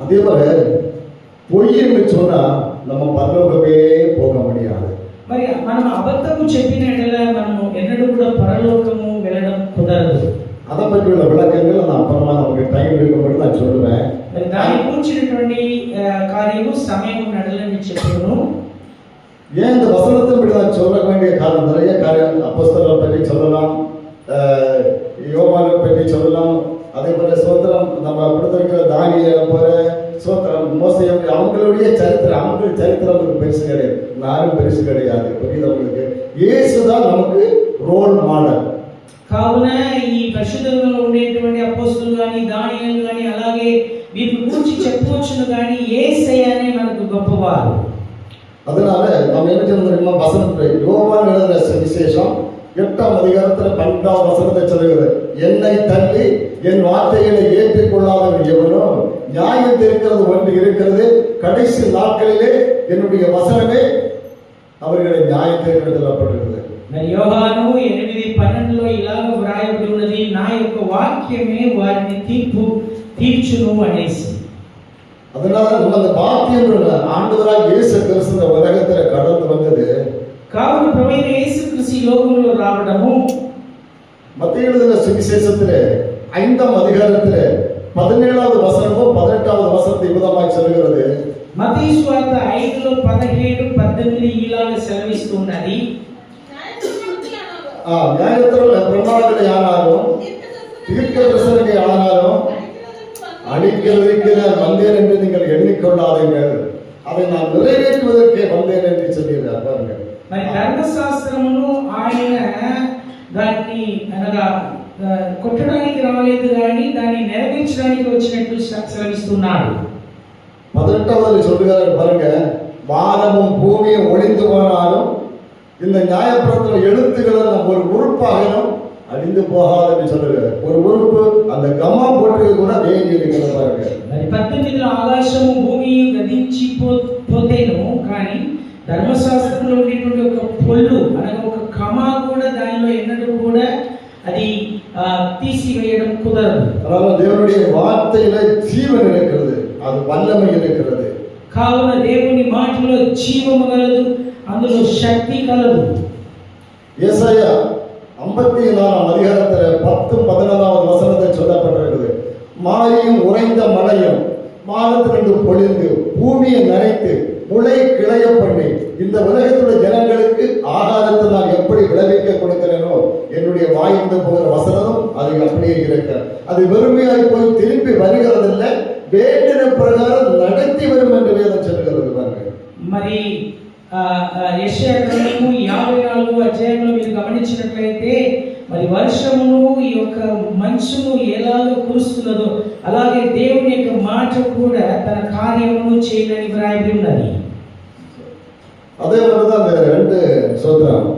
அதே போல பொய் என்று சொன்னா நம்ம பரலோகமே போக முடியாது. మరి మనం అబద్ధము చెప్పిన ఎడల మనము ఎన్నడూ కూడా పరలోకము వెళ్ళడం కుదరదు. அதை பற்றியுள்ள விளக்கங்கள் நான் அப்புறமா நமக்கு டைம் இருக்கும்போது நான் சொல்லுவேன். మరి దాని గురించినటువంటి కార్యము సమయం నడలని చెప్పును. ஏன் இந்த வசனத்தை பற்றி நான் சொல்ல வேண்டிய காரணம் நிறைய காரியம் அப்போஸ்தலரை பற்றி சொல்லலாம், யோவானை பற்றி சொல்லலாம், அதே போல சோத்திரம் நம்ம கொடுத்திருக்கிற தானியேலை போல சோத்திரம் மோசே அவங்களுடைய சரித்திரம், அவங்களுடைய சரித்திரம் நமக்கு பெருசு கிடையாது, யாரும் பெருசு கிடையாது. புரியுது அவங்களுக்கு? இயேசுதான் நமக்கு ரோல் மாடல். కావున ఈ పరిశుద్ధంలో ఉండేటువంటి అపోస్తలులు కానీ దానియేలు కానీ అలాగే వీరి గురించి చెప్పవచ్చును కానీ యేసయ్యనే మనకు గొప్పవారు. அதனால நம்ம என்ன சொல்றோம், வசனத்தை யோவான் எழுதின சுவிசேஷம் 8ஆம் அதிகாரத்தில் 12ஆம் வசனத்தை சொல்லுகிறது, என்னை தள்ளி என் வார்த்தைகளை ஏற்றுக்கொள்ளாதவன் எவனோ நியாயம் தீர்க்கிறது ஒன்று இருக்கிறது, கடைசி நாட்களிலே என்னுடைய வசனமே அவர்களை நியாயம் தீர்க்கிறது சொல்லப்பட்டிருக்கிறது. యోహాను 8:12లో ఇలాగ వ్రాయబడి ఉన్నది, నా యొక్క వాక్యమే వారిని తీర్చును అనేసి. அதனால நம்ம அந்த வாக்கியம் ஆண்டவராக இயேசு கிறிஸ்து இந்த உலகத்துல கடந்து வந்தது. కావున ప్రభువైన యేసుక్రీస్తు ఈ లోకంలో రావడము மத்தேயு எழுதின சுவிசேஷத்திலே 5ஆம் அதிகாரத்திலே 17வது வசனமோ 18வது வசனத்தை விதமாய் சொல்கிறது. మత్తయి సువార్త 5లో 17 18 ఇలాగ సెలవిస్తున్నది, న్యాయత్రుల பிரமாணங்களை ஆனாலும் தீர்க்க தரிசனங்களை ஆனாலும் அழிக்கிறதுக்கு நான் வந்தேன் என்று நீங்கள் எண்ணிக்கொள்ளாதீர்கள், அதை நான் நிறைவேற்றுவதற்கே வந்தேன் என்று சொல்லியிருக்கார். பாருங்க, మరి ధర్మశాస్త్రమును ఆయన దాన్ని అనగా కొట్టడానికి రాలేదు కానీ దాన్ని నెరవేర్చడానికి వచ్చినట్లు సెలవిస్తున్నాడు. 18வது சொல்லுகிறார் பாருங்க, வானமும் பூமியும் ஒளிந்து போனாலும் இந்த நியாயப்பிரமாண எழுத்துக்களை நம்ம ஒரு உறுப்பாகணும் அழிந்து போகாதுன்னு சொல்லுகிறார். ஒரு உறுப்பு அந்த கமா போட்டு கூட வேண்டி இருக்கிற பாருங்க. మరి 18లో ఆకాశము భూమియు గతించి పోతేను కానీ ధర్మశాస్త్రంలో ఉండేటువంటి ఒక పొల్లు అనగా ఒక కమా కూడా దానిలో ఎన్నడూ కూడా అది తీసివేయడం కుదరదు. அதனால தேவனுடைய வார்த்தையில ஜீவன் இருக்கிறது, அது வல்லமை இருக்கிறது. కావున దేవుని మాటలో జీవము కలదు, అందులో శక్తి కలదు. ஏசாயா 54ஆம் அதிகாரத்தில் 10-11வது வசனத்தில் சொல்லப்பட்டிருக்கிறது, மாரியும் உறைந்த மழையும் வானத்திலிருந்து பொழிந்து பூமியை நனைத்து முளை கிளைய பண்ணி இந்த உலகத்துடைய ஜனங்களுக்கு ஆகாரத்தை நான் எப்படி விளைவிக்க கொடுக்கிறேனோ என்னுடைய வாய்ந்து போகிற வசனமும் அது அப்படியே இருக்க, அது வெறுமையாய் போய் திருப்பி வருகிறதில்லை, வேண்டின பிரகாரம் நடத்தி வரும் என்று வேதம் சொல்லுகிறது. మరి యెషయా గ్రంథము 54వ అధ్యాయంలో మీరు గమనించినట్లయితే మరి వర్షమును ఈ యొక్క మంచును ఎలాగ కురుస్తున్నదో అలాగే దేవుని యొక్క మాట కూడా తన కార్యమును చేయడానికి వ్రాయబడి ఉన్నది. அதே மாதிரிதான் அந்த 2 சோதரம்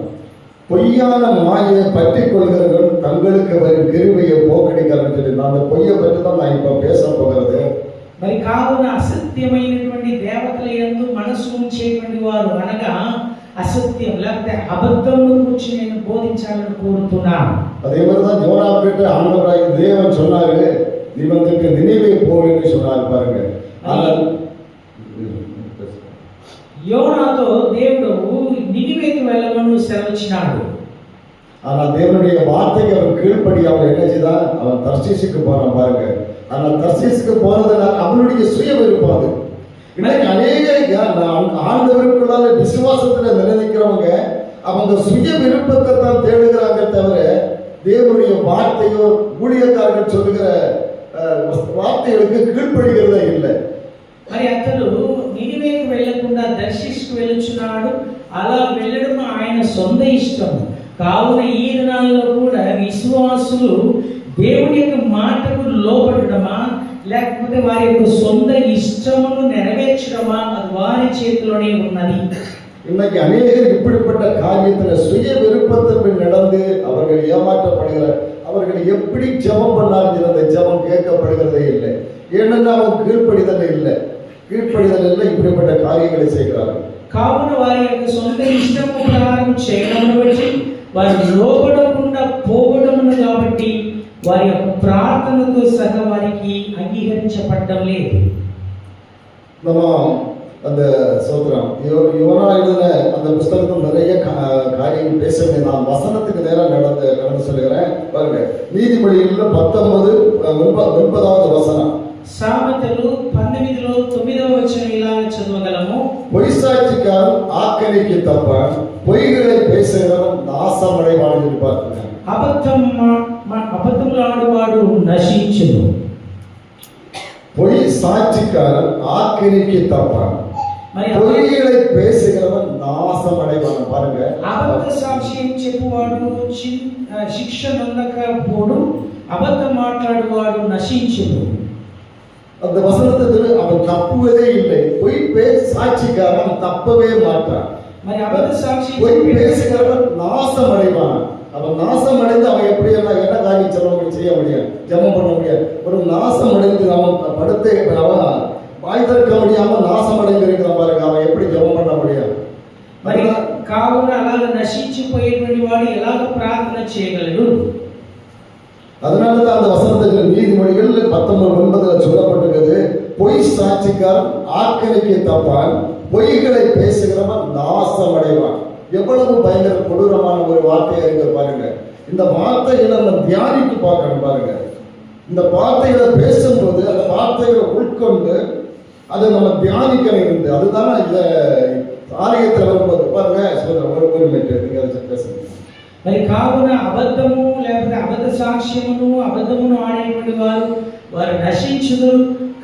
பொய்யான மாயை பற்றி கொள்கிறவர்கள் தங்களுக்கு வரும் கிருபையை போக்கடிக்கிறான்னு சொல்லி அந்த பொய்யை பற்றி தான் நான் இப்ப பேச போகிறது. మరి కావున అసత్యమైనటువంటి దేవతల యందు మనసు ఉంచేటువంటి వారు అనగా అసత్యం లేకపోతే అబద్ధం గురించి నేను బోధించాలని కోరుతున్నాను. அதே மாதிரிதான் யோனா கிட்ட ஆண்டவராகிய தேவன் சொன்னாரு, நீ வந்துட்டு நினிவே போன்னு சொன்னார் பாருங்க. ஆனால் யோனாతో దేవుడు నినివేకి వెళ్ళమని సెలవిచ్చినాడు. ஆனால் தேவனுடைய வார்த்தைக்கு அவன் கீழ்ப்படி அவன் என்ன செய்தான், அவன் தர்சீசுக்கு போனான் பாருங்க. ஆனால் தர்சீசுக்கு போனதுனால அவனுடைய சுய விருப்பம். இன்னைக்கு அநேக ஆண்டவருக்குள்ளால விசுவாசத்துல நிலைக்கிறவங்க அவங்க சுய விருப்பத்தை தான் தேடுகிறாங்க தவிர தேவனுடைய வார்த்தையோ ஊழியக்காரர்கள் சொல்லுகிற வார்த்தைகளுக்கு கீழ்ப்படுகிறதே இல்லை. మరి అతడు నినివేకి వెళ్ళకుండా దర్శిష్కు వెళ్ళుచున్నాడు, అలా వెళ్ళడం ఆయన సొంత ఇష్టం. కావున ఈ దినాల్లో కూడా విశ్వాసులు దేవుని యొక్క మాటకు లోబడడమా లేకపోతే వారి యొక్క సొంత ఇష్టమును నెరవేర్చడమా అది వారి చేతిలోనే ఉన్నది. இன்னைக்கு அநேகர் இப்படிப்பட்ட காரியத்தில் சுய விருப்பத்தில் நடந்து அவர்கள் ஏமாற்றப்படுகிறார். அவர்கள் எப்படி ஜெபம் பண்ணாலும் அந்த ஜெபம் கேட்கப்படுகிறதே இல்லை. ஏனென்னா அவங்க கீழ்ப்படிதல் இல்லை, இப்படிப்பட்ட காரியங்களை செய்கிறார்கள். కావున వారి యొక్క సొంత ఇష్టం ప్రకారం చేయడం బట్టి వారు లోబడకుండా పోవడం కాబట్టి వారి యొక్క ప్రార్థనతో సహా వారికి అంగీకరించబడడం లేదు. நம்ம அந்த சோத்திரம் யோனா எழுதின அந்த புஸ்தகத்தில் நிறைய காரியம் பேச வேண்டிய நான் வசனத்துக்கு நேரம் கடந்து சொல்லுகிறேன். பாருங்க, நீதிமொழிகளில் 19வது வசனம். సామెతలు 19లో 9వ వచనం ఇలాగ చదవగలము. பொய்சாட்சிக்காரன் ஆக்கணிக்கு தப்பான், பொய்களை பேசுகிறவன் நாசமடைவான் என்று பார்க்கிறேன். అబద్ధములాడువాడు నశించును. பொய் சாட்சிக்காரன் ஆக்கினிக்கு தப்பான், பொய்களை பேசுகிறவன் நாசம் அடைவான். பாருங்க, అబద్ధ సాక్ష్యం చెప్పువాడు శిక్ష నొందకపోడు, అబద్ధం మాట్లాడువాడు నశించును. அந்த வசனத்தில் அவன் தப்புவதே இல்லை. பொய் சாட்சிக்காரன் தப்பவே மாட்டான். మరి అబద్ధ సాక్షి பொய் பேசுகிறவன் நாசம் அடைவான். அவன் நாசம் அடைந்து அவன் எப்படி எல்லாம் என்ன காரியம் செய்ய முடியும், ஜெபம் பண்ண முடியாது. ஒரு நாசம் அடைந்து அவன் படுத்து அவன் வாய் திறக்க முடியாம நாசம் அடைந்து இருக்கிறான். பாருங்க, அவன் எப்படி ஜெபம் பண்ண முடியும்? మరి కావున అలాగ నశించిపోయేటువంటి వాడు ఎలాగ ప్రార్థన చేయగలడు? அதனாலதான் அந்த வசனத்தில் நீதிமொழிகள் 19:9 சொல்லப்பட்டிருக்கிறது, பொய் சாட்சிக்காரன் ஆக்கினைக்கு தப்பான், பொய்களை பேசுகிறவன் நாசம் அடைவான். எவ்வளவு பயங்கர கொடூரமான ஒரு வார்த்தையா இருக்கு பாருங்க. இந்த வார்த்தைகளை நம்ம தியானித்து பார்க்கணும். பாருங்க, இந்த வார்த்தைகளை பேசும்போது அந்த வார்த்தைகளை உட்கொண்டு அதை நம்ம தியானிக்கணும் இருந்து. அதுதான் இந்த ஆலயத்தில் வரும்போது பாருங்க. ஒரு மினிட் நீங்க அதை பேசுங்க. మరి కావున అబద్ధము లేకపోతే అబద్ధ సాక్ష్యమును అబద్ధమును ఆడేటువంటి వారు నశించుదు.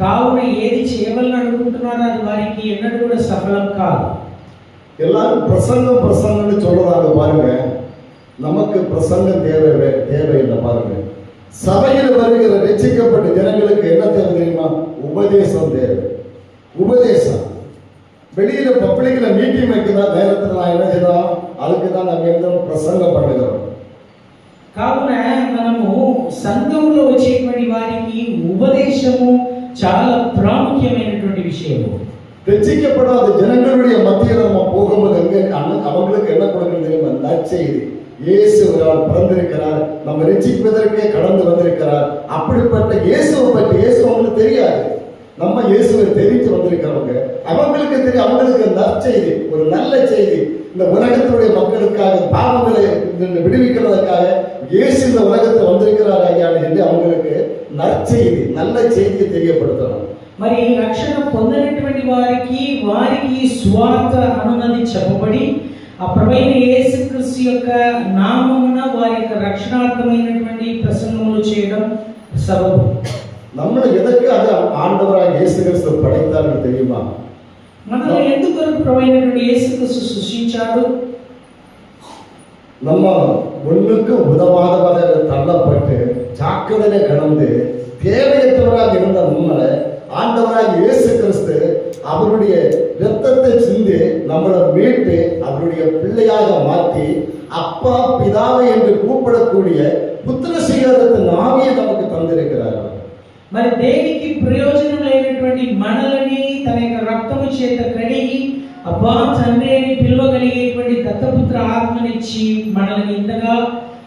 కావున ఏది చేయవలని అనుకుంటున్నారో అది వారికి ఎన్నడూ కూడా సఫలం కాదు. எல்லாரும் பிரசங்கம்னு சொல்றாங்க. பாருங்க, நமக்கு பிரசங்கம் தேவையில்லை. பாருங்க, சபையில் வருகிற ரட்சிக்கப்பட்ட ஜனங்களுக்கு என்ன தேவை தெரியுமா? உபதேசம் தேவை. உபதேசம் வெளியில பப்ளிக்ல மீட்டிங் வைக்கிற நேரத்தில் நான் என்ன செய்யணும்? அதுக்கு தான் நம்ம என்ன பிரசங்கம் பண்ணுகிறோம். కావున మనము సంఘంలో వచ్చేటువంటి వారికి ఉపదేశము చాలా ప్రాముఖ్యమైనటువంటి విషయము. ரட்சிக்கப்படாத ஜனங்களுடைய மத்தியில் நம்ம போகும்போது அவங்களுக்கு என்ன கொடுக்கணும் தெரியுமா? நற்செய்தி. இயேசு ஒரு ஆள் பிறந்திருக்கிறார், நம்ம ரட்சிப்பதற்கே கடந்து வந்திருக்கிறார். அப்படிப்பட்ட இயேசுவை பற்றி இயேசு அவங்களுக்கு தெரியாது. நம்ம இயேசுவை தெரிவித்து வந்திருக்கிறவங்க, அவங்களுக்கு தெரியும். அவங்களுக்கு நற்செய்தி, ஒரு நல்ல செய்தி. இந்த உலகத்தினுடைய மக்களுக்காக பாவங்களை விடுவிக்கிறதுக்காக இயேசு இந்த உலகத்தை வந்திருக்கிறார் ஐயான்னு சொல்லி அவங்களுக்கு நற்செய்தி, நல்ல செய்தியை தெரியப்படுத்தணும். మరి రక్షణ పొందినటువంటి వారికి స్వార్థ అనున్నది చెప్పబడి ఆ ప్రభువైన యేసుక్రీస్తు యొక్క నామమున వారి యొక్క రక్షణార్థమైనటువంటి ప్రసంగములు చేయడం సబబు. நம்மளை எதற்காக ஆண்டவராக இயேசு கிறிஸ்து படைத்தார்னு தெரியுமா? మనల్ని ఎందుకు ప్రభువైనటువంటి యేసుక్రీస్తు సృష్టించాడు? நம்ம ஒண்ணுக்கு உதவாதவரை தள்ளப்பட்டு சாக்கடையில கடந்து தேவையற்றவராக இருந்த நம்மளை ஆண்டவராக இயேசு கிறிஸ்து அவருடைய இரத்தத்தை சிந்தி நம்மளை மீட்டு அவருடைய பிள்ளையாக மாற்றி அப்பா பிதாவை என்று கூப்பிடக்கூடிய புத்திர சுவிகாரத்தின் ஆவியை நமக்கு தந்திருக்கிறார். మరి దేనికి ప్రయోజనం లేనటువంటి మనల్ని తన యొక్క రక్తము చేత కడిగి అబ్బా తండ్రి అని పిలవగలిగేటువంటి దత్తపుత్ర ఆత్మనిచ్చి మనల్ని ఇంతగా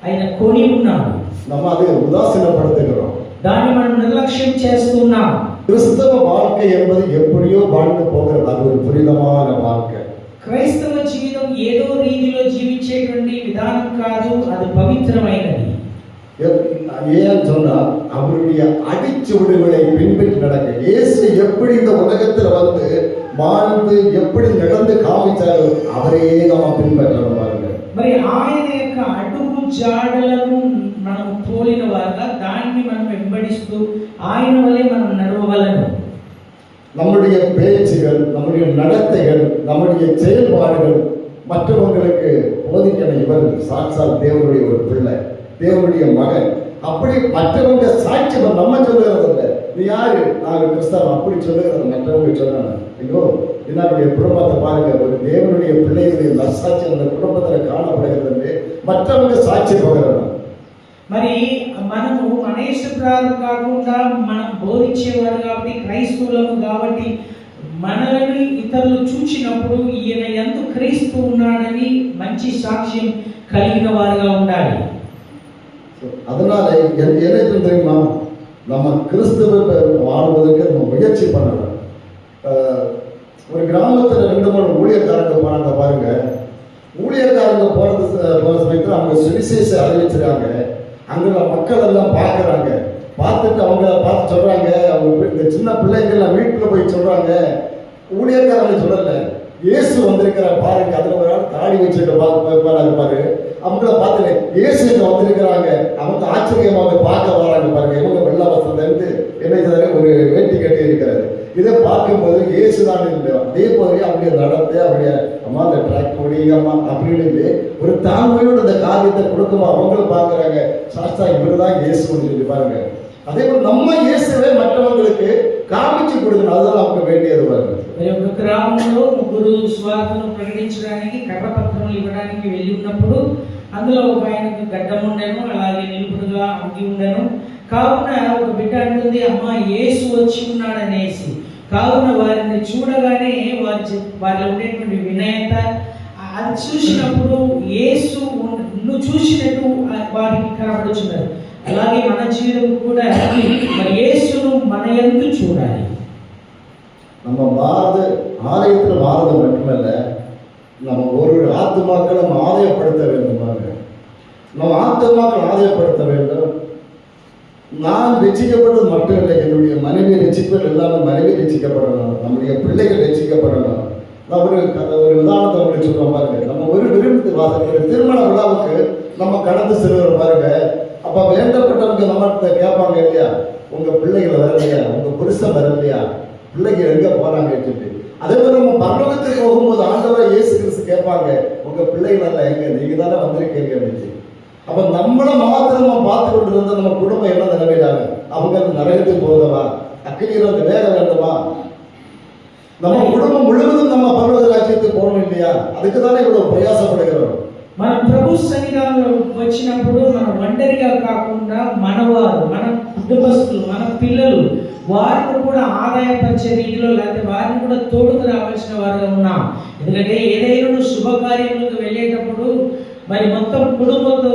ఆయన కొని ఉన్నాడు. நம்ம அதை உதாசீனப்படுத்துகிறோம், దాన్ని మనం నిర్లక్ష్యం చేస్తున్నాం. கிறிஸ்தவ வாழ்க்கை என்பது எப்படியோ வாழ்ந்து போகிறது. அது ஒரு புனிதமான வாழ்க்கை. క్రైస్తవ జీవితం ఏదో రీతిలో జీవించేటువంటి విధానం కాదు, అది పవిత్రమైనది. ஏன் சொன்னா அவருடைய அடிச்சுவடுகளை பின்பற்றி நடக்க. இயேசு எப்படி இந்த உலகத்துல வந்து வாழ்ந்து எப்படி நடந்து காமிச்சாரோ அவரையே நாம பின்பற்றணும். பாருங்க, మరి ఆయన యొక్క అడుగు జాడలను మనం పోలిన వారుగా దాన్ని మనం వెంబడిస్తూ ఆయన వలె మనం నడవగలను. நம்முடைய பேச்சுகள், நம்முடைய நடத்தைகள், நம்முடைய செயல்பாடுகள் மற்றவங்களுக்கு போதிக்கணும். இவர் சாட்சாத் தேவனுடைய ஒரு பிள்ளை, தேவனுடைய மகன். அப்படி மற்றவங்க சாட்சி நம்ம சொல்லுறது இல்லை. நீ யாரு? நான் கிறிஸ்தவன் அப்படி சொல்லுகிறது மற்றவங்க சொல்லணும். ஐயோ, என்னுடைய குடும்பத்தை பாருங்க, ஒரு தேவனுடைய பிள்ளைகளுடைய நற்சாட்சி அந்த குடும்பத்தில் காணப்படுகிறது, மற்றவங்க சாட்சி போகிறோம். మరి మనము మన ఇష్టప్రకారం కాకుండా మనం బోధించేవారు కాబట్టి క్రైస్తవులము కాబట్టి మనల్ని ఇతరులు చూచినప్పుడు ఈయన యందు క్రీస్తు ఉన్నాడని మంచి సాక్ష్యం కలిగిన వారుగా ఉండాలి. அதனால என்ன தெரியுமா, நம்ம கிறிஸ்துவ வாழ்வதற்கு நம்ம முயற்சி பண்ணணும். ஒரு கிராமத்தில் 2-3 ஊழியக்காரங்க போனாங்க பாருங்க. ஊழியக்காரங்க போன சமயத்தில் அவங்க சுவிசேஷ அறிவிச்சிருக்காங்க. அங்குள்ள மக்கள் எல்லாம் பார்க்குறாங்க. பார்த்துட்டு அவங்க பார்த்து சொல்றாங்க, அவங்க இந்த சின்ன பிள்ளைங்கள்லாம் வீட்டில் போய் சொல்றாங்க, ஊழியக்காரங்க சொல்லல, இயேசு வந்திருக்கிற பாருங்க. அதுல ஒரு ஆள் தாடி வச்சுட்டு இருப்பாரு. அவங்கள பார்த்து இயேசு இங்க வந்திருக்கிறாங்க. அவங்க ஆச்சரியமாக பார்க்க வராங்க பாருங்க. இவங்க வெள்ள வசத்துல இருந்து என்ன செய்றாரு, ஒரு வேட்டி கட்டி இருக்கிறாரு. இதை பார்க்கும்போது இயேசு தான் இல்லை. அதே போல அவருடைய நடத்தை, அவருடைய அம்மா அந்த ட்ராக் முடியுங்கம்மா அப்படின்னு ஒரு தாழ்மையோடு அந்த காரியத்தை கொடுக்குமா அவங்களும் பார்க்குறாங்க. சாஸ்தா இவர் தான் இயேசு சொல்லி பாருங்க. அதே போல நம்ம இயேசுவை மற்றவங்களுக்கு కామించి கொடுக்கணும். அதுதான் நமக்கு వేண்டிయది వారు. ఒక గ్రామంలో ముగ్గురు సువార్తను ప్రకటించడానికి కర్రపత్రములు ఇవ్వడానికి వెళ్ళి ఉన్నప్పుడు అందులో ఒక ఆయనకు గడ్డం ఉండెను, అలాగే నిలుపుడుగా అంగి ఉండెను. కావున ఒక బిడ్డ అంటుంది, అమ్మ యేసు వచ్చి ఉన్నాడనేసి. కావున వారిని చూడగానే వారిలో ఉండేటువంటి వినయత అది చూసినప్పుడు యేసు నువ్వు చూసినట్టు వారికి కనబడుచున్నారు. అలాగే మన జీవితం కూడా మరి యేసును మన యందు చూడాలి. நம்ம ஆலயத்தில் மாறுறது மட்டுமல்ல, நம்ம ஒரு ஆத்துமாக்களை நம்ம ஆதாயப்படுத்த வேண்டுமாங்க. நம்ம ஆத்துமாக்கள் ஆதாயப்படுத்த வேண்டும். நான் ரசிக்கப்பட்டது மட்டும் இல்லை, என்னுடைய மனைவி ரசிப்பது எல்லாமே மனைவி ரசிக்கப்படணும், நம்முடைய பிள்ளைகள் ரசிக்கப்படணும். நான் ஒரு உதாரணத்தை உங்களுக்கு சொல்றோம் பாருங்க. நம்ம ஒரு திருமண விழாவுக்கு நம்ம கடந்து செல்கிறோம் பாருங்க. அப்ப வேண்டப்பட்டவங்க நம்மகிட்ட கேட்பாங்க இல்லையா, உங்க பிள்ளைகள் வரலையா, உங்க புருஷன் வரலையா, பிள்ளைங்க எங்க போறாங்கன்னு சொல்லி. அதே போல நம்ம பரலோகத்துக்கு போகும்போது ஆண்டவரை இயேசு கிறிஸ்து கேட்பாங்க, உங்க பிள்ளைகள் எல்லாம் எங்க, நீங்க தானே வந்திருக்கீங்க அப்படின்னு. அப்ப நம்மள மாத்திரமா பார்த்து கொண்டு இருந்த நம்ம குடும்பம் என்ன நிலைமையிலாங்க, அவங்க நரகத்துக்கு போகவா, அக்கினியிலிருந்து வேக வேண்டுமா? நம்ம குடும்பம் முழுவதும் நம்ம பரலோக ராஜ்யத்துக்கு போகணும் இல்லையா? அதுக்கு தானே இவ்வளவு பிரயாசப்படுகிறோம். మన ప్రభు సన్నిధానంలో వచ్చినప్పుడు మనం ఒంటరిగా కాకుండా మనవారు, మన కుటుంబస్తులు, మన పిల్లలు వారిని కూడా ఆదాయపరిచే రీతిలో, లేకపోతే వారిని కూడా తోడుకు రావాల్సిన వారుగా ఉన్నాం. ఎందుకంటే ఏదైనా శుభకార్యములకు వెళ్ళేటప్పుడు మరి మొత్తం కుటుంబంతో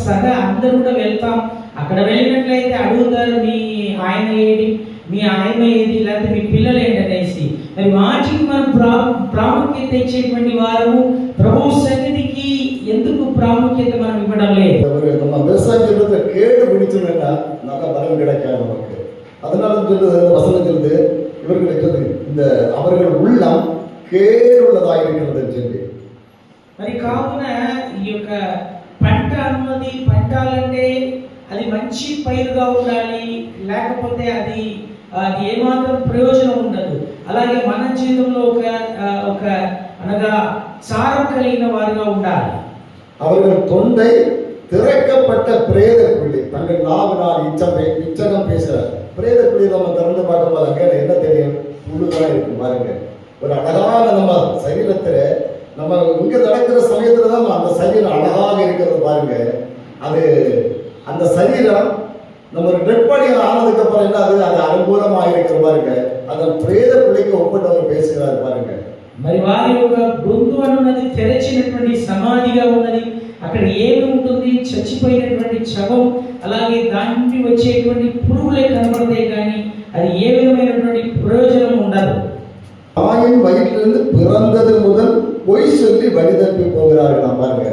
సహా అందరూ కూడా వెళ్తాం. అక్కడ వెళ్ళినట్లయితే అడుగుతారు, మీ ఆయన ఏది, మీ ఆయన ఏది, లేకపోతే మీ పిల్లలు ఏంటనేసి. మరి వాటికి మనం ప్రాముఖ్యత ఇచ్చేటువంటి వారు ప్రభు సన్నిధికి ఎందుకు ప్రాముఖ్యత మనం ఇవ్వడం లేదు? நம்ம விவசாயம் சொல்றது கேடு பிடிச்சோம்னா நல்ல பலன் கிடைக்காது நமக்கு. அதனால சொல்றது வசனம் சொல்லுது, இவர்களுக்கு இந்த அவர்கள் உள்ளம் கேடுள்ளதாக இருக்கிறது சொல்லி. మరి కావున ఈ యొక్క పంట అన్నది పంటాలంటే అది మంచి పైరుగా ఉండాలి, లేకపోతే అది ఏమాత్రం ప్రయోజనం ఉండదు. అలాగే మన జీవితంలో ఒక అనగా సారం కలిగిన వారిగా ఉండాలి. அவர்கள் தொண்டை திறக்கப்பட்ட பிரேத குழி, தங்கள் நாவினால் இச்சகம் பேசுறார். பிரேத குழி நம்ம திறந்து பார்க்கும்போது அங்கே என்ன தெரியும், புழுதான் இருக்கு பாருங்க. ஒரு அழகான நம்ம சரீரத்துல நம்ம இங்க நடக்கிற சமயத்துல தான் அந்த சரீரம் அழகாக இருக்கிறது பாருங்க. அது அந்த சரீரம் நம்ம ஒரு டெட் பாடி ஆனதுக்கு அப்புறம் என்ன அது அனுகூலமாக இருக்கிற பாருங்க. அதன் பிரேத குழிக்கு ஒப்பிட்டவர் பேசுகிறார் பாருங்க. మరి వారి యొక్క గొంతు అన్నది తెరచినటువంటి సమాధిగా ఉన్నది. అక్కడ ఏమి ఉంటుంది, చచ్చిపోయినటువంటి శవం, అలాగే దాని నుండి వచ్చేటువంటి పురుగులే కనబడతాయి, కానీ అది ఏ విధమైనటువంటి ప్రయోజనం ఉండదు. தாயின் வயிற்றிலிருந்து பிறந்தது முதல் பொய் சொல்லி வழி தப்பி போகிறார்கள் பாருங்க.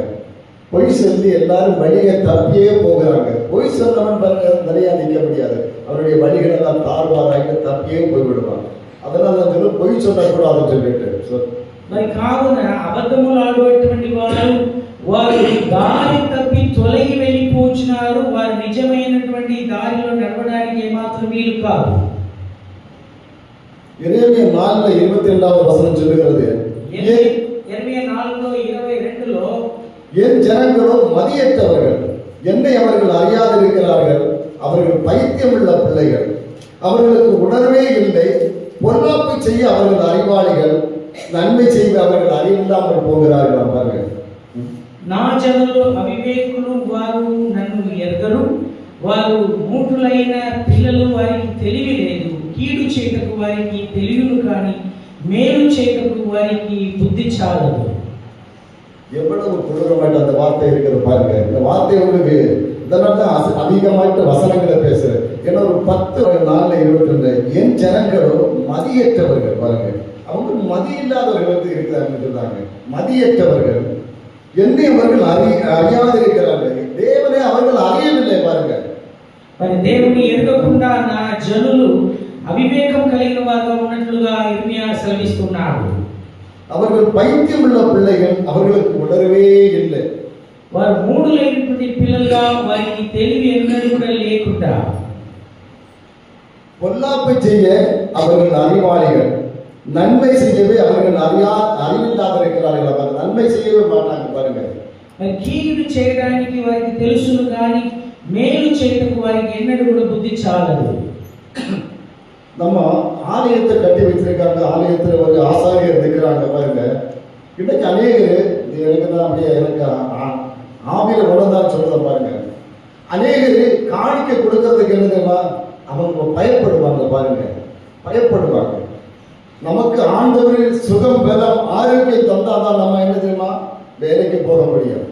பொய் சொல்லி எல்லாரும் வழியை தப்பியே போகிறாங்க. பொய் சொன்னவன் பாருங்க நிறையா நிற்க முடியாது, அவருடைய வழிகள் எல்லாம் தாழ்வாராக தப்பியே போய்விடுவாங்க. அதனால வந்து பொய் சொல்லக்கூடாதுன்னு சொல்லிட்டு మరి కావున అబద్ధములు ఆడేటువంటి వారు దారి తప్పి తొలగి వెళ్ళిపోతున్నారు. వారు నిజమైనటువంటి దారిలో నడవడానికి ఏమాత్రం వీలు కాదు. எரேமியா 4:22 வசனம் சொல்லுகிறது, எரேமியா 4:22 என் ஜனங்களோ மதியற்றவர்கள், என்னை அவர்கள் அறியாதிருக்கிறார்கள், அவர்கள் பைத்தியமுள்ள பிள்ளைகள், அவர்களுக்கு உணர்வே இல்லை, பொல்லாப்பு செய்ய அவர்கள் அறிவாளிகள், நன்மை செய்ய அவர்கள் அறிவில்லாமல் போகிறார்கள் பாருங்க. నా జనులు అవివేకులు, వారు నన్ను ఎరగరు, వారు మూఢులైన పిల్లలు, వారికి తెలివి లేదు, కీడు చేయటకు వారికి తెలియను, కానీ మేలు చేయటకు వారికి బుద్ధి చాలదు. எவ்வளவு கொடூரமாയിട്ട് அந்த வார்த்தை இருக்கிறது பாருங்க. இந்த வார்த்தை உங்களுக்கு இதனால தான் அதிகமாயிட்டு வசனங்களை பேசுறேன். ஏன்னா ஒரு 10:4-21 என் ஜனங்களோ மதியற்றவர்கள் பாருங்க, அவங்க மதி இல்லாதவர்கள் இருக்கிறாங்கன்னு சொல்றாங்க. மதியற்றவர்கள் என்னை அவர்கள் அறியாது இருக்கிறார்கள், தேவனை அவர்கள் அறியவில்லை பாருங்க. మరి దేవుని ఎరుగకుండా నా జనులు అవివేకం కలిగిన వారుగా ఉన్నట్లుగా ఇర్మియా సెలవిస్తున్నాడు. அவர்கள் பைத்தியம் உள்ள பிள்ளைகள், அவர்களுக்கு உணர்வே இல்லை. వారు మూడు లేనటువంటి పిల్లలుగా వారికి తెలివి ఎన్నడూ కూడా లేకుండా, பொல்லாப்பு செய்ய அவர்கள் அறிவாளிகள், நன்மை செய்யவே அவர்கள் அறிவில்லாத இருக்கிறார்கள். அவர் நன்மை செய்யவே மாட்டாங்க பாருங்க. మరి కీడు చేయడానికి వారికి తెలుసును కానీ మేలు చేయడానికి వారికి ఎన్నడూ కూడా బుద్ధి చాలదు. நம்ம ஆலயத்தை கட்டி வச்சிருக்காங்க, ஆலயத்தில் ஒரு ஆசாரியர் இருக்கிறாங்க பாருங்க. இன்னைக்கு அநேகர் எனக்கு தான் அப்படியே எனக்கு ஆவியில உணர்ந்தான்னு சொல்றத பாருங்க. அநேகர் காணிக்க கொடுக்கறதுக்கு என்ன தெரியுமா, அவங்க பயப்படுவாங்க பாருங்க, பயப்படுவாங்க. நமக்கு ஆண்டவரில் சுகம் பலம் ஆரோக்கியம் தந்தாதான் நம்ம என்ன தெரியுமா வேலைக்கு போக முடியும்.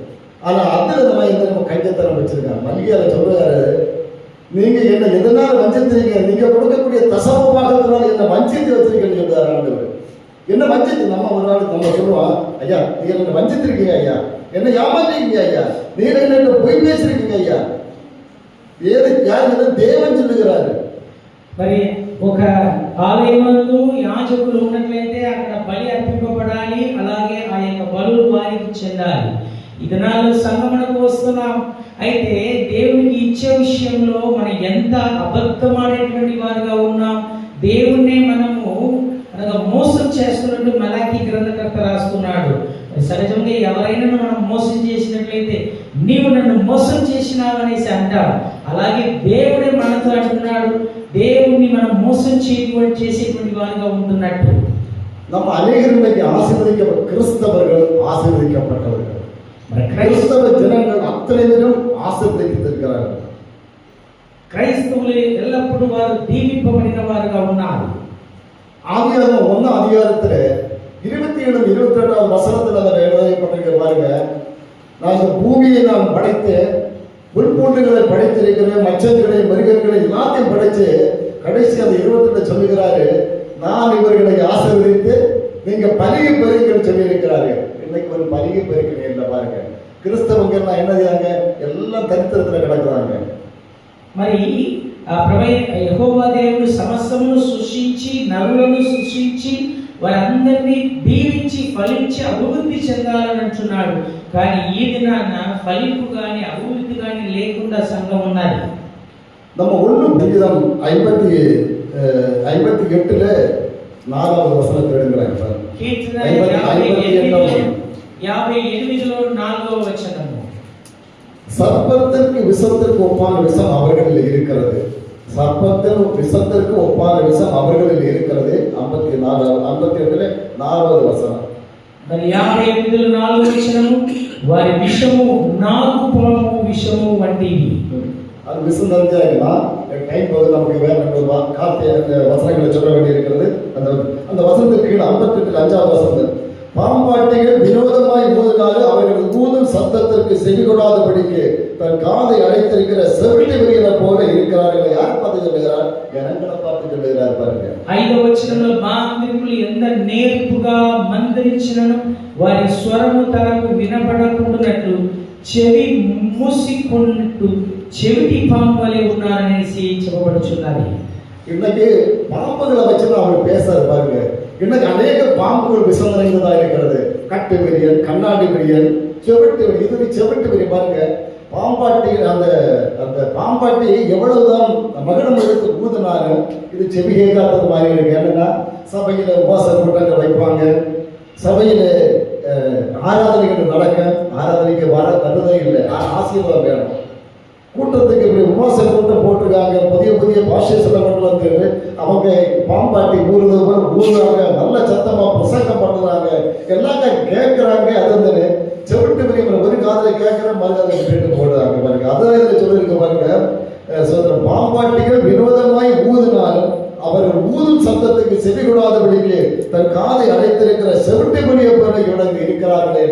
ஆனா அதுல நம்ம என்ன கைத்தரம் வச்சிருக்காங்க. மல்லிகையால சொல்றாரு, நீங்க என்ன எதனால வஞ்சித்தீங்க, நீங்க கொடுக்கக்கூடிய தசம பாகத்தினால என்ன வஞ்சித்து வச்சிருக்கீங்கன்னு சொல்றாரு ஆண்டவர். என்ன வஞ்சித்து நம்ம ஒரு நாள் நம்ம சொல்லுவோம், ஐயா நீங்க என்ன வஞ்சித்திருக்கீங்க, ஐயா என்ன ஏமாத்திருக்கீங்க, ஐயா நீங்க என்ன பொய் பேசிருக்கீங்க, ஐயா ஏது யாரு தேவன் சொல்லுகிறாரு. మరి ఒక ఆలయమందు యాజకులు ఉన్నట్లయితే అక్కడ బలి అర్పింపబడాలి, అలాగే ఆ యొక్క బలులు వారికి చెందాలి. ఈ దినాల్లో సంగమనకు వస్తున్నాం, అయితే దేవునికి ఇచ్చే విషయంలో మనం ఎంత అబద్ధమాడేటువంటి వారుగా ఉన్నాం. దేవుణ్ణి మనము మోసం చేస్తున్నట్టు మలాకీ గ్రంథకర్త రాస్తున్నాడు. సహజంగా ఎవరైనా మనం మోసం చేసినట్లయితే నీవు నన్ను మోసం చేసినావు అనేసి అంటారు. అలాగే దేవుడే మనతో అంటున్నాడు, దేవుణ్ణి మనం మోసం చేసేటువంటి వారుగా ఉంటున్నట్టు. நம்ம அநேகருக்கு ஆசீர்வதிக்கப்பட்ட கிறிஸ்தவர்கள் ஆசீர்வதிக்கப்பட்டவர்கள், கிறிஸ்தவ ஜனங்கள் அத்தனை பேரும் ஆசீர்வதித்திருக்கிறார்கள். క్రైస్తవులు ఎల్లప్పుడూ వారు దీవింపబడిన వారుగా ఉన్నారు. ஆதியாகமம் 1ஆம் அதிகாரத்துல 27-28 வசனத்துல அதை எழுதப்பட்டிருக்கிற பாருங்க. நான் பூமியை நான் படைத்தேன், புல்பூண்டுகளை படைத்திருக்கிறேன், மச்சங்களை மிருகங்களை எல்லாத்தையும் படைச்சு கடைசி அந்த 28 சொல்லுகிறாரு, நான் இவர்களை ஆசீர்வதித்து நீங்க பலிகை பெருங்கன்னு சொல்லி இருக்கிறாரு. இன்னைக்கு ஒரு பலிகை பெருக்கிறேன் இல்லை பாருங்க. கிறிஸ்தவங்க எல்லாம் என்ன செய்யாங்க, எல்லாம் தரித்திரத்துல கிடக்குறாங்க. మరి యెహోవా దేవుడు సమస్తమును సృష్టించి నరులను సృష్టించి వారందరినీ దీవించి ఫలించి అభివృద్ధి చెందాలని అంటున్నాడు. కానీ ఈ దినాన ఫలింపు కానీ అభివృద్ధి కానీ లేకుండా సంఘం ఉన్నది. நம்ம ஒன்றும் புரியுதம் 58ல 4வது வசனத்தை எடுக்கிறாங்க. కీర్తన 58లో 4వ వచనము, சர்ப்பத்திற்கு விஷத்திற்கு ஒப்பான விஷம் அவர்களில் இருக்கிறது, சர்ப்பத்தின் விஷத்திற்கு ஒப்பான விஷம் அவர்களில் இருக்கிறது. 58ல 4வது வசனம். మరి 58లో 4వ వచనము, వారి విషము నాగుపాము విషము వంటివి. அது விஷம் தெரிஞ்சாங்கன்னா டைம் போது நமக்கு வேற கார்த்திய வசனங்களை சொல்ல வேண்டி இருக்கிறது. அந்த வசனத்துக்கு கீழே 58 5வது வசனம், பாம்பாட்டிகள் வினோதமாய் ஊதினாலே அவர்கள் ஊதும் சத்தத்திற்கு செவி கொடாதபடிக்கு தன் காதை அடைத்திருக்கிற செவிலி விரியனை போல இருக்கிறார்கள். யார் பார்த்து சொல்லுகிறார்? ஜனங்களை பார்த்து சொல்லுகிறார் பாருங்க. 5వ వచనంలో మాంత్రికులు ఎంత నేర్పుగా మందరించినను వారి స్వరము తనకు వినపడకుండానట్లు చెవి మూసికొన్నట్టు చెవిటి పాము వలె ఉన్నారనేసి చెప్పబడుచున్నది. இன்னைக்கு பாம்புகளை வச்சுதான் அவர் பேசாரு பாருங்க. இன்னைக்கு அநேக பாம்புகள் விஷம் நிறைந்ததா இருக்கிறது. கட்டு விரியன், கண்ணாடி விரியன், செவிட்டு விரியன், இது செவிட்டு விரியன் பாருங்க. பாம்பாட்டி அந்த பாம்பாட்டி எவ்வளவுதான் மகிடம் எடுத்து ஊதினாலும் இது செவி கேட்காதது மாதிரி இருக்கு. என்னன்னா சபையில உபவாச கூட்டங்கள் வைப்பாங்க, சபையில ஆராதனைகள் நடக்க, ஆராதனைக்கு வர கருதே இல்லை, ஆசீர்வாதம் வேணும். கூட்டத்துக்கு இப்படி உபவாச கூட்டம் போட்டிருக்காங்க, புதிய புதிய பாஷை சொல்ல கொண்டு வந்து அவங்க பாம்பாட்டி ஊதுறாங்க, நல்ல சத்தமா பிரசங்கம் பண்ணுறாங்க, எல்லாம் கேட்குறாங்க. அது வந்து செவிட்டு பிரிவு ஒரு காதலை கேட்குற மறுகாதலை கேட்டு போடுறாங்க பாருங்க. அதான் இதில் சொல்லியிருக்க பாருங்க, பாம்பாட்டிகள் வினோதமாய் ஊதினாலும் அவர்கள் ஊதும் சத்தத்துக்கு செவி கொடாதபடிக்கு தன் காதை அடைத்திருக்கிற செவிட்டு பிரிய போல இவர்கள் இருக்கிறார்களே.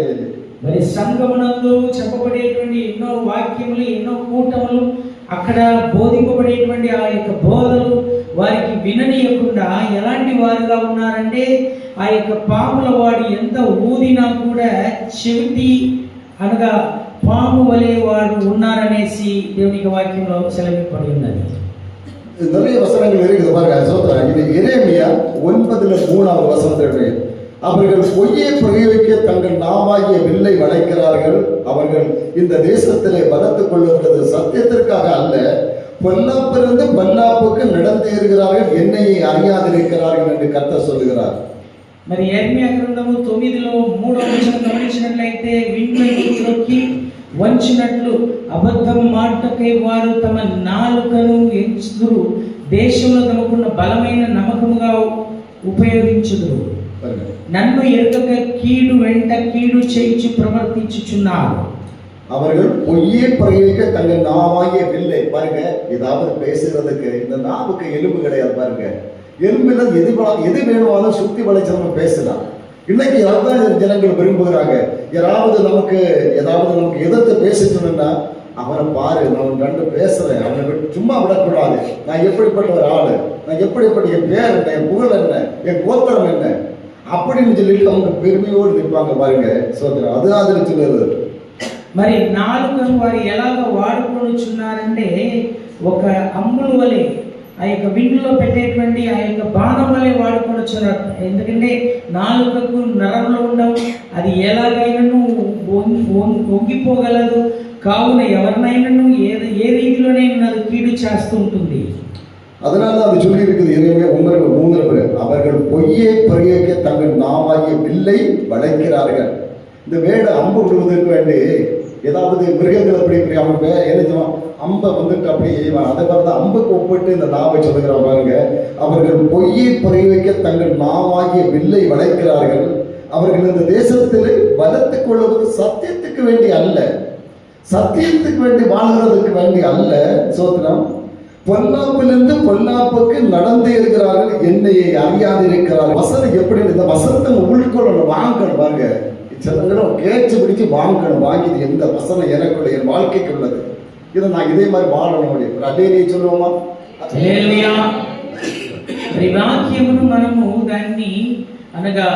మరి సంఘమునందు చెప్పబడేటువంటి ఎన్నో వాక్యములు, ఎన్నో కూటములు, అక్కడ బోధింపబడేటువంటి ఆ యొక్క బోధలు వారికి విననీయకుండా ఎలాంటి వారుగా ఉన్నారంటే, ఆ యొక్క పాముల వాడు ఎంత ఊదినా కూడా చెవిటి అనగా పాము వలె వాడు ఉన్నారనేసి దేవునికి వాక్యంలో సెలవింపబడి ఉన్నది. நிறைய வசனங்கள் இருக்குது பாருங்க. சோதரன் இது எரேமியா 9:3 வசனத்திலே, அவர்கள் பொய்யை பிரயோகிக்க தங்கள் நாவாகிய வில்லை வளைக்கிறார்கள், அவர்கள் இந்த தேசத்திலே பலத்துக் கொள்ளுகிறது சத்தியத்திற்காக அல்ல, பொல்லாப்பிலிருந்து பொல்லாப்புக்கு நடந்தேறுகிறார்கள், என்னையை அறியாதிருக்கிறார்கள் என்று கர்த்தர் சொல்லுகிறார். మరి యెర్మయా గ్రంథము 9లో 3వ వచనం గమనించినట్లయితే, విన్మైపు త్రొక్కి వంచినట్లు అబద్ధం మాటకై వారు తమ నాలుకను ఎంచుదురు, దేశంలో తమకున్న బలమైన నమ్మకముగా ఉపయోగించుదురు, నన్ను ఎరుగక కీడు వెంట కీడు చేయించి ప్రవర్తించుచున్నారు. அவர்கள் பொய்யை பிரயோகிக்க தங்கள் நாவாகிய வில்லை, பாருங்க, ஏதாவது பேசுறதுக்கு இந்த நாவுக்கு எலும்பு கிடையாது. பாருங்க, எலும்புல எது வேணுமாலும் சுத்தி வளைச்சு நம்ம பேசலாம். இன்னைக்கு யாராவது ஜனங்கள் விரும்புகிறாங்க, ஏதாவது நமக்கு எதிர்த்து பேசிட்டோம்னா, அவனை பாரு, நான் கண்டு பேசுறேன், அவனை சும்மா விடக்கூடாது, நான் எப்படிப்பட்ட ஒரு ஆளு, நான் எப்படிப்பட்ட என் பேர் என்ன, என் புகழ் என்ன, என் கோத்திரம் என்ன அப்படின்னு சொல்லிட்டு அவங்க பெருமையோடு நிற்பாங்க. பாருங்க சோதரன், அதுதான் சொல்லுறது. మరి నాలుకను వారు ఎలాగ వాడుకొనుచున్నారంటే, ఒక అమ్ముల వలె ఆ యొక్క విందులో పెట్టేటువంటి ఆ యొక్క బాణం వలె వాడుకొనుచున్నారు. ఎందుకంటే నాలుకకు నరంలో ఉండవు, అది ఎలాగైనాను వంగిపోగలదు. కావున ఎవరినైనాను ఏ రీతిలోనైనా అది కీడు చేస్తూ ఉంటుంది. அதனால அது சொல்லி இருக்குது எரேமியா 9:3, அவர்கள் பொய்யை பிரயோகிக்க தங்கள் நாவாகிய வில்லை வளைக்கிறார்கள். இந்த வேடை அம்பு விடுவதற்கு வேண்டி ஏதாவது மிருகங்கள் அப்படி அவன் என்ன அம்பை வந்துட்டு அப்படி செய்வான். அதை பார்த்து அம்புக்கு ஒப்பிட்டு இந்த நாவை சொல்லுகிறான். பாருங்க, அவர்கள் பொய்யை பிரயோகிக்க தங்கள் நாவாகிய வில்லை வளைக்கிறார்கள், அவர்கள் இந்த தேசத்தில் பலத்துக் கொள்வது சத்தியத்துக்கு வேண்டி அல்ல, சத்தியத்துக்கு வேண்டி வாழ்கிறதுக்கு வேண்டி அல்ல. சோத்திரம், பொல்லாப்பிலிருந்து பொல்லாப்புக்கு நடந்து இருக்கிறார்கள், என்னையை அறியாது இருக்கிறார்கள். வசனம் எப்படி, இந்த வசனத்தை உள்கொள்ளணும், வாங்கணும். பாருங்க, சிலங்களும் கேட்டு பிடிச்சு வாங்கணும், வாங்கி எந்த வசனம் எனக்குள்ள என் வாழ்க்கைக்கு உள்ளது, இதை நான் இதே மாதிரி வாழணும் அப்படின்னு அதே நீ சொல்லுவோமா? వాక్యమును మనము దాన్ని అనగా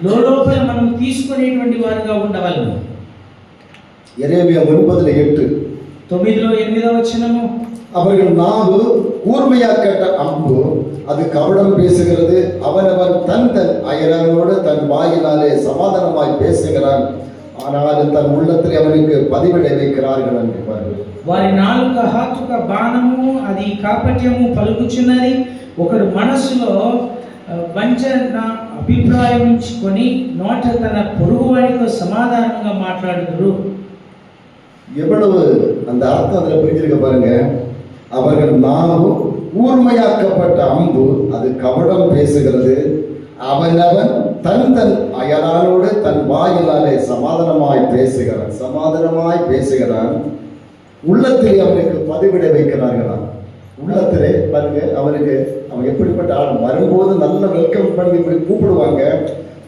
లోపల మనం తీసుకునేటువంటి వారుగా ఉండవలను. எரேமியா 9:8, 9లో 8వ వచనము, அவர்கள் நாவு கூர்மையாக்கப்பட்ட அம்பு, அது கபடம் பேசுகிறது, அவனவன் தன் அயலானோடு தன் வாயினாலே சமாதானமாய் பேசுகிறான், ஆனால் தன் உள்ளத்திலே அவனுக்கு பதிவிட வைக்கிறார்கள் என்று பாருங்கள். వారి నాలుక హాతుక బాణము, అది కాపట్యము పలుకుచున్నది, ఒకడు మనసులో వంచన అభిప్రాయం ఉంచుకొని నోట తన పొరుగువాడితో సమాధానంగా మాట్లాడుదురు. எவ்வளவு அந்த அர்த்தம் அதில் புரிஞ்சிருக்க பாருங்க. அவர்கள் நாவு கூர்மையாக்கப்பட்ட அம்பு, அது கபடம் பேசுகிறது, அவனவன் தன் அயலானோடு தன் வாயினாலே சமாதானமாய் பேசுகிறான், உள்ளத்திலே அவனுக்கு பதிவிட வைக்கிறார்களாம். உள்ளத்திலே பாருங்க, அவனுக்கு அவன் எப்படிப்பட்ட ஆள், வரும்போது நல்ல வெல்கம் பண்ணி இப்படி கூப்பிடுவாங்க,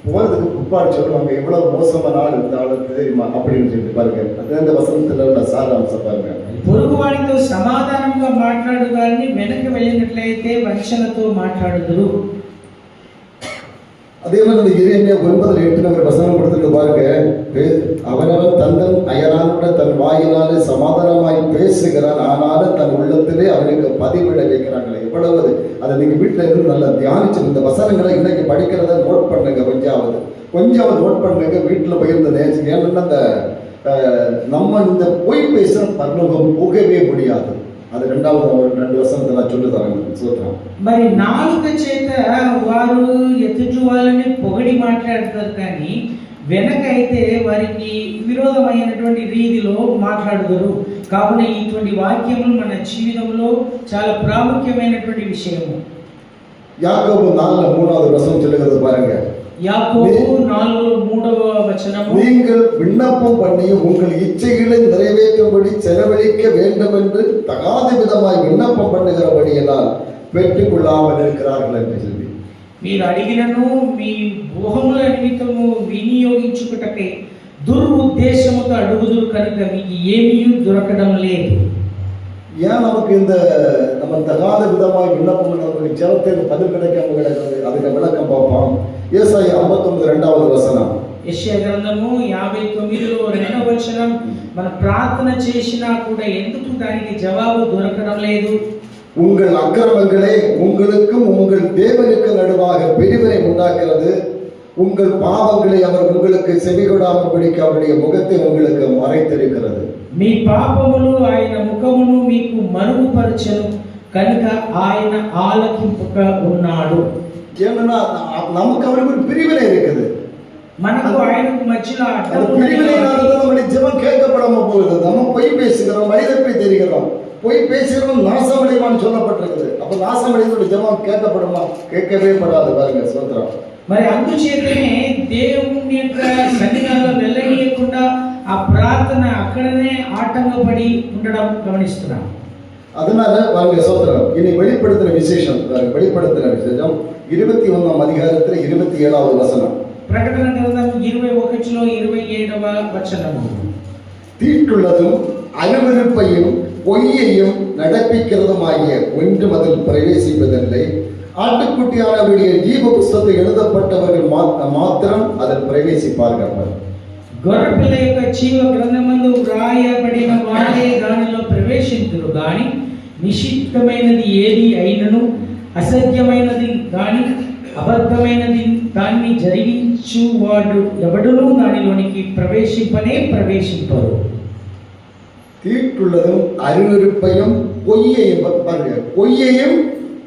போகிறதுக்கு பிற்பாடு சொல்லுவாங்க எவ்வளவு மோசமான ஆள் இந்த ஆளுக்கு தெரியுமா அப்படின்னு சொல்லிட்டு பாருங்க. அது அந்த வசனத்தில் உள்ள சாராம்சம் பாருங்க. పొరుగువాడితో సమాధానంగా మాట్లాడుగాని వెనక వెళ్ళినట్లయితే వంచనతో మాట్లాడుదురు. அதே மாதிரி எரேமியா 9:8 வசனம் கொடுத்துட்டு பாருங்க, அவனவன் தன் அயலானோட தன் வாயினாலே சமாதானமாய் பேசுகிறான், ஆனாலும் தன் உள்ளத்திலே அவனுக்கு பதிவிட வைக்கிறாங்களே. எவ்வளவு அதை நீங்க வீட்டில் இருந்து நல்லா தியானிச்சு இந்த வசனங்களை இன்னைக்கு படிக்கிறத நோட் பண்ணுங்க, கொஞ்சாவது நோட் பண்ணுங்க, வீட்டில் போயிருந்த நேச்சு. ஏன்னா அந்த நம்ம இந்த பொய் பேசுற பரலோகம் போகவே முடியாது. అది రెండు వసంతల చుట్టుతాను సూత్రం. మరి నాలుక చేత వారు ఎదుటి వాళ్ళని పొగడి మాట్లాడతారు, కానీ వెనక అయితే వారికి విరోధమైనటువంటి రీతిలో మాట్లాడుతారు. కావున ఇటువంటి వాక్యములు మన జీవితంలో చాలా ప్రాముఖ్యమైనటువంటి విషయము. యాకోబు 4:3 వచనం சொல்லுகிறது பாருங்க. யாக்கோபு 4:3 வசனము, நீங்கள் விண்ணப்பம் பண்ணி உங்கள் இச்சைகளை நிறைவேற்றும்படி செலவழிக்க வேண்டும் என்று தகாத விதமாய் விண்ணப்பம் பண்ணுகிறபடியால் பெற்றுக்கொள்ளாமல் இருக்கிறார்கள் என்று சொல்லி, మీరు అడిగినను మీ భోగముల నిమిత్తము వినియోగించుటకై దురుద్దేశముతో అడుగుదురు కనుక మీకు ఏమీ దొరకడం లేదు. ஏன் நமக்கு நம்ம தகாத விதமாக விண்ணப்பம் பண்ணக்கூடிய ஜெபத்திற்கு பதில் கிடைக்காம கிடக்குது? அதுக்கு விளக்கம் பார்ப்போம். ஏசாயா 59 வசனம். యెషయా గ్రంథము 59లో 2వ వచనం. మన ప్రార్థన చేసినా కూడా ఎందుకు దానికి జవాబు దొరకడం లేదు? உங்கள் அக்கிரமங்களே உங்களுக்கும் உங்கள் தேவனுக்கு நடுவாக பிரிவினை உண்டாக்குறது. உங்கள் பாவங்களை அவர் உங்களுக்கு செவிகொடாமபடிக்கு அவருடைய முகத்தை உங்களுக்கு மறைத்திருக்கிறது. మీ పాపములు ఆయన ముఖమును మీకు మరుగుపరచెను కనుక ఆయన ఆలకింపక ఉన్నాడు. ஏன்னா நமக்கு அவருக்கு ஒரு பிரிவினை இருக்குது. మనకు ఆయనకు మధ్యలో அந்த பிரிவினையினால நம்முடைய ஜெபம் கேட்கப்படாம போகுது. நம்ம பொய் பேசுகிறோம், மனிதப்பை தெரிகிறோம், பொய் பேசுகிறோம், நாசமடைவான்னு சொல்லப்பட்டிருக்குது. அப்ப நாசமடைவதோட ஜெபம் கேட்கப்படுமா? கேட்கவே படாது. பாருங்க, ஸ்தோத்திரம். మరి అందుచేతనే దేవుని యొక్క సన్నిధానంలో వెళ్ళనీయకుండా ఆ ప్రార్థన అక్కడనే ఆటంకపడి ఉండడం గమనిస్తున్నాం. அதனால பாருங்க, ஸ்தோத்திரம். இனி வெளிப்படுத்தின விசேஷம் 21 அதிகாரத்துல 27வது வசனம். ప్రకటన గ్రంథం 21లో 27వ వచనము. தீட்டுள்ளதும் அருவருப்பையும் பொய்யையும் நடப்பிக்கிறதுமாகிய ஒன்றும் அதில் பிரவேசிப்பதில்லை. ஆட்டுக்குட்டியானவருடைய ஜீவ புஸ்தகத்தில் எழுதப்பட்டவர்கள் மாத்திரம் அதில் பிரவேசிப்பார்கள். గొర్రెపిల్ల యొక్క జీవ గ్రంథమందు వ్రాయబడిన వారే దానిలో ప్రవేశింతురు గాని నిషిద్ధమైనది ఏది అయినను అసత్యమైనది గాని అబద్ధమైనది దాన్ని జరిగించువాడు ఎవడునూ దానిలోనికి ప్రవేశింపరు. தீட்டுள்ளதும் அருவருப்பையும் பொய்யையும்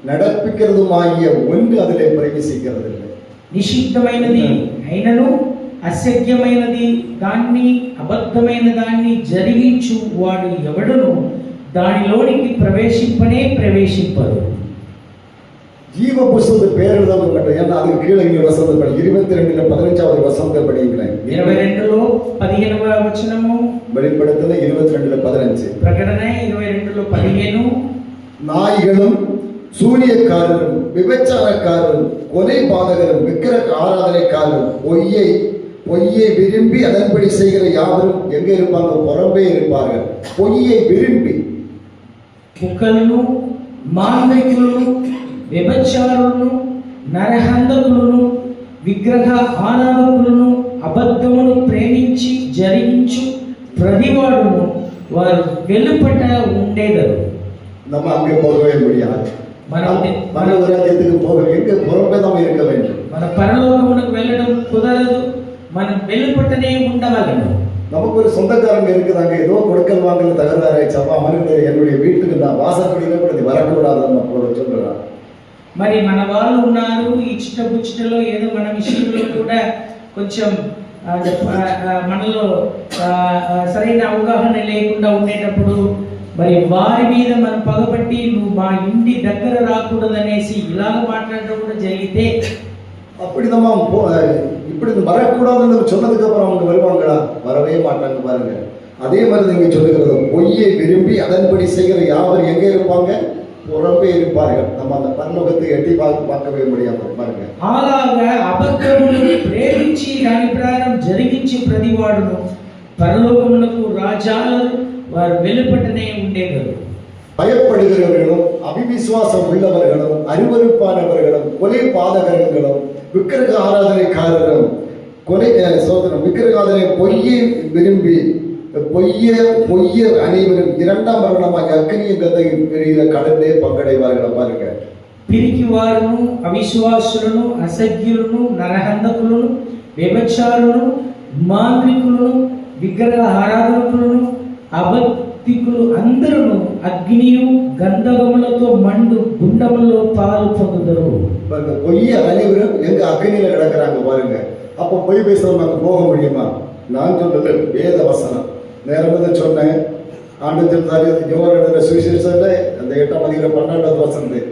நடப்பிக்கிறதுமாகிய ஒன்று அதிலே பிரவேசிக்கிறது இல்லை. నిషిద్ధమైనది అయినను అసత్యమైనది దాన్ని అబద్ధమైన దాన్ని జరిగించు వాడు ఎవడును దానిలోనికి ప్రవేశింపరు. ஜீவ புஸ்தகத்து பேர் எழுதப்பட்ட மட்டும். ஏன்னா அதுக்கு கீழே இங்கே வசனத்தை படி 22 15வது வசனத்தை படிங்களேன். 22లో 15వ వచనము. வெளிப்படுத்தல 22 15. ప్రకటన 22లో 15. நாய்களும் சூனியக்காரரும் விபச்சாரக்காரரும் கொலை பாதகரும் விக்கிரக ஆராதனைக்காரரும் பொய்யை விரும்பி அதன்படி செய்கிற யாவரும் எங்க இருப்பாங்க? புறம்பே இருப்பார்கள். பொய்யை விரும்பி కుక్కలను, మాంత్రికులను, వ్యభిచారులను, నరహంతకులను, విగ్రహ ఆరాధకులను, అబద్ధమును ప్రేమించి జరిగించు ప్రతివాడును వారు వెలుపట ఉండేదరు. நம்ம அங்கே போகவே முடியாது. మన రాజ్యத்துக்கு போக எங்க புறம்பே நம்ம இருக்க வேண்டும். మన పరలోకమునకు వెళ్ళడం కుదరదు. మనం వెలుపటనే ఉండవలను. நமக்கு ஒரு சொந்தக்காரங்க இருக்குதாங்க. ஏதோ கொடுக்கல் வாங்கல தகராறாயிச்சப்பா, அவனுக்கு என்னுடைய வீட்டுக்கு நான் வாசப்படியில கூட வரக்கூடாதுன்னு போல சொல்றான். మరి మన వాళ్ళు ఉన్నారు, ఇష్టపుచ్చిటలో ఏదో మన విషయంలో కూడా కొంచెం మనలో సరైన అవగాహన లేకుండా ఉండేటప్పుడు మరి వారి మీద మనం పగబట్టి నువ్వు మా ఇంటి దగ్గర రాకూడదనేసి ఇలాగ మాట్లాడడం కూడా జరిగితే அப்படி நம்ம இப்படி வரக்கூடாதுன்னு சொன்னதுக்கு அப்புறம் அவங்க வருவாங்களா? வரவே மாட்டாங்க. பாருங்க, அதே மாதிரி நீங்க சொல்லுகிறது பொய்யை விரும்பி அதன்படி செய்கிற யாவர் எங்க இருப்பாங்க? புறம்பே இருப்பார்கள். நம்ம அந்த பரலோகத்தை எட்டி பார்க்கவே முடியாம. பாருங்க, అలాగా అబద్ధమును ప్రేమించి దాని ప్రకారం జరిగించి ప్రతివాడును పరలోకమునకు రాజాలను వారు వెలుపటనే ఉండేవారు. பயப்படுகிறவர்களும் அவிவிசுவாசம் உள்ளவர்களும் அருவருப்பானவர்களும் கொலை பாதகர்களும் விக்கிரக ஆராதனைக்காரர்களும் விக்கிரக ஆராதனை பொய்யை விரும்பி பொய்யர் அனைவரும் 2ஆம் மரணமாக அக்னியும் கந்தையும் பெரிய கடலே பங்கடைவார்கள். பாருங்க, పిరికి వారును, అవిశ్వాసులను, అసభ్యులను, నరహంతకులను, వ్యభిచారులను, మాంత్రికులను, విగ్రహ ఆరాధకులను, అబద్ధికులు అందరూ అగ్నియు గంధకములతో మండు గుండములో పాలు పొందుదరు. பாருங்க, பொய்யர் அனைவரும் எங்க அக்னியில கிடக்குறாங்க. பாருங்க, அப்ப பொய் பேசுறவங்க அங்க போக முடியுமா? நான் சொல்றது வேத வசனம். நேரம் சொன்னேன். ஆண்டு சுவிசேஷத்துல அந்த 8ஆம் அதிகாரம் 12வது வசனம்,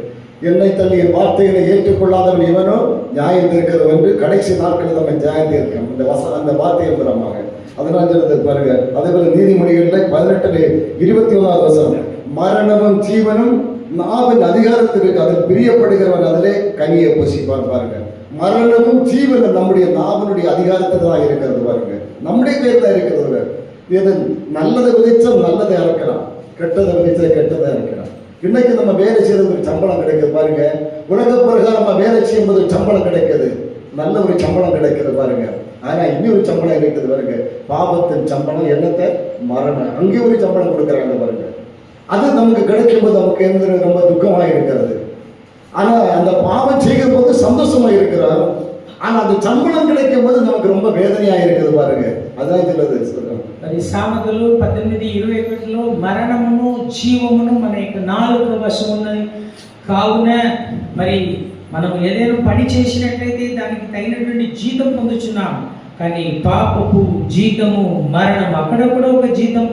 என்னை தள்ளி என் வார்த்தைகளை ஏற்றுக்கொள்ளாதவன் இவனோ நியாயம் இருக்கிறது என்று கடைசி நாட்களில் நம்ம நியாயம் இருக்கும். அந்த வார்த்தையை பெறமாக அதனால சொல்றது பாருங்க. அதே போல நீதிமொழிகளில் 18:21வது வசனம், மரணமும் ஜீவனும் நாவின் அதிகாரத்திற்கு அதில் பிரியப்படுகிறவன் அதிலே கனியை பொசிப்பான். பாருங்க, மரணமும் ஜீவனும் நம்முடைய நாவனுடைய அதிகாரத்தில் தான் இருக்கிறது. பாருங்க, நம்முடைய கையில் தான் இருக்கிறது. இது நல்லதை விதைச்சா நல்லதை இறக்கலாம், கெட்டதை விதைச்சா கெட்டதை இறக்கலாம். இன்னைக்கு நம்ம வேலை செய்யறது ஒரு சம்பளம் கிடைக்குது பாருங்க. உலக பிரகாரம் வேலை செய்யும்போது சம்பளம் கிடைக்குது, நல்ல ஒரு சம்பளம் கிடைக்குது பாருங்க. ஆனா இன்னொரு சம்பளம் இருக்குது பாருங்க, பாவத்தின் சம்பளம் என்னத்தை? மரணம். அங்கே ஒரு சம்பளம் கொடுக்குறாங்க பாருங்க. அது நமக்கு கிடைக்கும் போது நமக்கு என்ன ரொம்ப துக்கமாக இருக்கிறது. ஆனா அந்த பாவம் செய்யும் போது சந்தோஷமா இருக்கிறோம். ஆனா அந்த சம்பளம் கிடைக்கும் போது நமக்கு ரொம்ப வேதனையா இருக்குது பாருங்க. அதான் இதுல சொல்றேன். మరి సామెతలు 18:21లో మరణమును జీవమును మన యొక్క నాలుక వశం ఉన్నది కావున మరి మనం ఏదైనా పని చేసినట్లయితే దానికి తగినటువంటి జీతం పొందుచున్నాం. కానీ పాపపు జీతము మరణం. అక్కడ కూడా ఒక జీతం